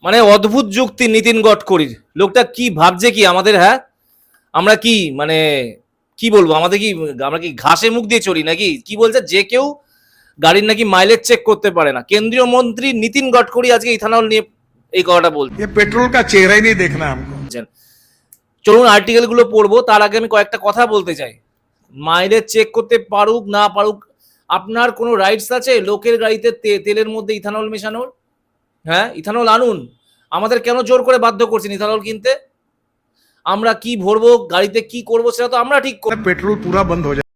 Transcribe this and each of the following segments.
মানে অদ্ভুত যুক্তি নীতিন গডকরির। লোকটা কি ভাবছে কি আমাদের, হ্যাঁ আমরা কি মানে কি বলবো, আমাদের কি আমরা কি ঘাসে মুখ দিয়ে চলি নাকি? কি বলছে, যে কেউ গাড়ির নাকি মাইলেজ চেক করতে পারে না। কেন্দ্রীয় মন্ত্রী নীতিন গডকরি আজকে ইথানল নিয়ে এই কথাটা বলছেন। ये पेट्रोल का चेहरा ही नहीं देखना हमको। চলুন আর্টিকেল গুলো পড়বো, তার আগে আমি কয়েকটা কথা বলতে চাই। মাইলেজ চেক করতে পারুক না পারুক, আপনার কোনো রাইটস আছে লোকের গাড়িতে তেলের মধ্যে ইথানল মেশানোর? হ্যাঁ, ইথানল আনুন। আমাদের কেন জোর করে বাধ্য করছেন ইথানল কিনতে? আমরা কি ভরবো গাড়িতে, কি করবো সেটা তো আমরা ঠিক করব। पेट्रोल पूरा बंद हो जाए।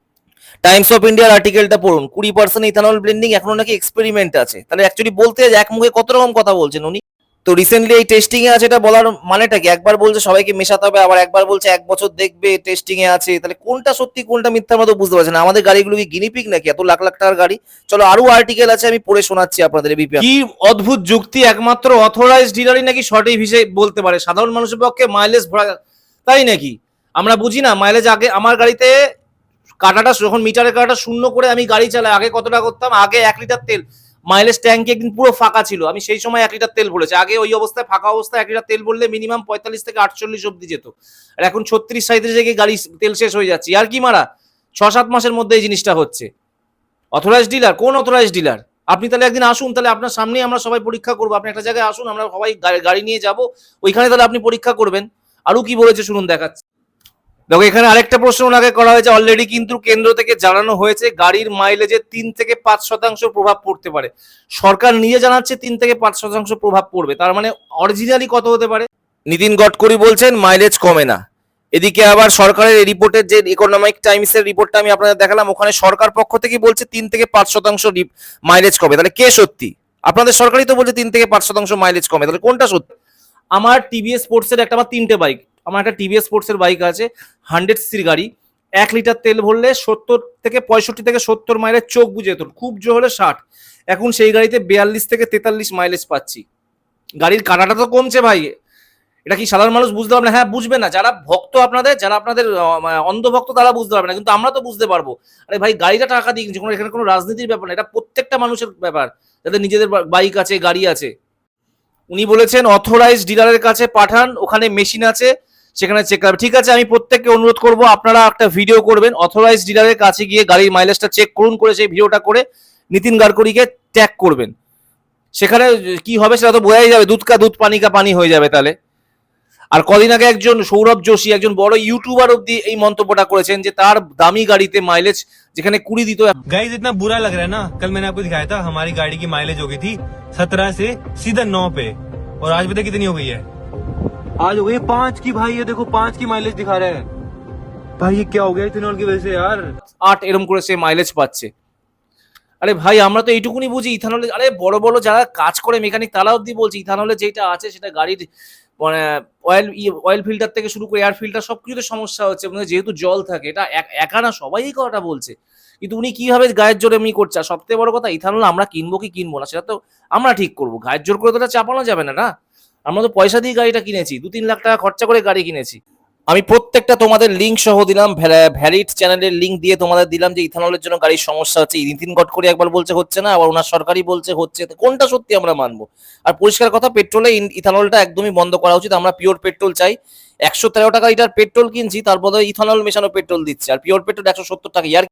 টাইমস অফ ইন্ডিয়ার আর্টিকেলটা পড়ুন, 20% ইথানল ব্লেন্ডিং এখনো নাকি এক্সপেরিমেন্ট আছে। তাহলে অ্যাকচুয়ালি বলতে এক মুখে কত রকম কথা বলছেন উনি। তো রিসেন্টলি এই টেস্টিং এ আছে, এটা বলার মানেটা কি? একবার বলছে সবাইকে মেশাতে হবে, আবার একবার বলছে 1 বছর দেখবে টেস্টিং এ আছে। তাহলে কোনটা সত্যি কোনটা মিথ্যা আমরা তো বুঝতে পারছি না। আমাদের গাড়িগুলো কি গিনিপিগ নাকি এত লাখ লাখ টাকার গাড়ি? চলো আরো আর্টিকেল আছে, আমি পড়ে শোনাচ্ছি আপনাদের। কি অদ্ভুত যুক্তি, একমাত্র অথরাইজড ডিলারই নাকি সঠিক হিসেবে বলতে পারে, সাধারণ মানুষের পক্ষে মাইলেজ ভরা। তাই নাকি? আমরা বুঝি না মাইলেজ। আগে আমার গাড়িতে কাটাটা যখন মিটারের কাটাটা শূন্য করে আমি গাড়ি চালাই, আগে কতটা করতাম? আগে 1 লিটার তেল মাইলেজ ট্যাঙ্কি একদিন পুরো ফাঁকা ছিল, আমি সেই সময় 1 লিটার তেল ভরেছি। আগে ওই অবস্থায় ফাঁকা অবস্থায় 1 লিটার তেল ভরলে মিনিমাম 45 থেকে 48 অব্দি যেত, আর এখন 36-37 থেকে গাড়ি তেল শেষ হয়ে যাচ্ছে। আর কি মারা 6-7 মাসের মধ্যে এই জিনিসটা হচ্ছে। Authorised dealer? কোন অথরাইজড ডিলার? আপনি তাহলে একদিন আসুন, তাহলে আপনার সামনেই আমরা সবাই পরীক্ষা করবো। আপনি একটা জায়গায় আসুন, আমরা সবাই গাড়ি নিয়ে যাব, ওইখানে তাহলে আপনি পরীক্ষা করবেন। আরো কি বলেছে শুনুন, দেখাচ্ছি। দেখো এখানে আরেকটা প্রশ্ন ওনাকে করা হয়েছে অলরেডি, কিন্তু কেন্দ্র থেকে জানানো হয়েছে গাড়ির মাইলেজে 3 থেকে 5% প্রভাব পড়তে পারে। সরকার নিজে জানাচ্ছে 3 থেকে 5% প্রভাব পড়বে, তার মানে অরিজিনালি কত হতে পারে? নীতিন গডকরি বলছেন মাইলেজ কমে না। এদিকে আবার সরকারের রিপোর্টের যে ইকোনমিক টাইমসের রিপোর্টটা আমি আপনাদের দেখালাম, ওখানে সরকার পক্ষ থেকে বলছে 3 থেকে 5% মাইলেজ কমে। তাহলে কে সত্যি? আপনাদের সরকারই তো বলছে 3 থেকে 5% মাইলেজ কমে, তাহলে কোনটা সত্যি? আমার টিভিএস স্পোর্টসের একটা, আমার 3টে বাইক, আমার একটা টিভিএস স্পোর্টসের বাইক আছে, 100 সিসির গাড়ি। 1 লিটার তেল ভরলে 70 থেকে 65 থেকে 70 মাইলেজ চোখ বুঝে যেত, খুব জোর হলে 60। এখন সেই গাড়িতে 42 থেকে 43 মাইলেজ পাচ্ছি। গাড়ির কাটাটা তো কমছে ভাই। এটা কি সাধারণ মানুষ বুঝতে পারবে না? হ্যাঁ বুঝবে না, যারা ভক্ত আপনাদের, যারা আপনাদের অন্ধভক্ত, তারা বুঝতে পারবে না, কিন্তু আমরা তো বুঝতে পারবো। আরে ভাই গাড়িটা টাকা দিয়ে কিনছে, এখানে কোনো রাজনীতির ব্যাপার না, এটা প্রত্যেকটা মানুষের ব্যাপার যাদের নিজেদের বাইক আছে, গাড়ি আছে। উনি বলেছেন অথরাইজড ডিলারের কাছে পাঠান, ওখানে মেশিন আছে, সেখানে চেক করবে। ঠিক আছে, আমি প্রত্যেককে অনুরোধ করব আপনারা একটা ভিডিও করবেন, অথরাইজড ডিলারের কাছে গিয়ে গাড়ির মাইলেজটা চেক করুন, করে সেই ভিডিওটা করে নীতিন গডকরিকে ট্যাগ করবেন। সেখানে কি হবে সেটা তো বোঝাই যাবে, দুধ কা দুধ পানি কা পানি হয়ে যাবে তাহলে। আর কদিন আগে একজন সৌরভ যোশী, একজন বড় ইউটিউবার অব্দি এই মন্তব্যটা করেছেন যে তার দামি গাড়িতে মাইলেজ যেখানে 20 দিত। गाइस इतना बुरा लग रहा है ना, कल मैंने आपको दिखाया था हमारी गाड़ी की माइलेज हो गई थी 17 से सीधा 9 पे, और आज पता कितनी हो गई है? आज हो गई 5 की। भाई ये देखो 5 की माइलेज दिखा रहे हैं। भाई ये क्या हो गया इथेनॉल की वजह से यार? 8 এরকম করে সে মাইলেজ পাচ্ছে। আরে ভাই আমরা তো এইটুকুনি বুঝি ইথানলে, আরে বড় বড় যারা কাজ করে মেকানিক তারা অব্দি বলছে ইথানলে যেটা আছে সেটা গাড়ির মানে অয়েল ফিল্টার থেকে শুরু করে এয়ার ফিল্টার সবকিছুতে সমস্যা হচ্ছে, মানে যেহেতু জল থাকে। এটা একা না, সবাই এই কথাটা বলছে, কিন্তু উনি কিভাবে গায়ের জোরে এমনি করছে। আর সবথেকে বড় কথা, ইথানল আমরা কিনবো কি কিনবো না সেটা তো আমরা ঠিক করবো, গায়ের জোর করে তো এটা চাপানো যাবে না। না, আমরা তো পয়সা দিয়ে গাড়িটা কিনেছি, 2-3 লাখ টাকা খরচা করে গাড়ি কিনেছি। আমি প্রত্যেকটা তোমাদের লিঙ্ক সহ দিলাম, ভ্যালিড চ্যানেলের লিঙ্ক দিয়ে তোমাদের দিলাম যে ইথানলের জন্য গাড়ির সমস্যা হচ্ছে। নীতিন গডকরি একবার বলছে হচ্ছে না, আবার ওনার সরকারই বলছে হচ্ছে, তো কোনটা সত্যি আমরা মানবো? আর পরিষ্কার কথা, পেট্রোলে ইথানলটা একদমই বন্ধ করা উচিত। আমরা পিওর পেট্রোল চাই। 113 টাকা লিটার পেট্রোল কিনছি, তার বদলে ইথানল মেশানো পেট্রোল দিচ্ছে, আর পিওর পেট্রোল 170 টাকা।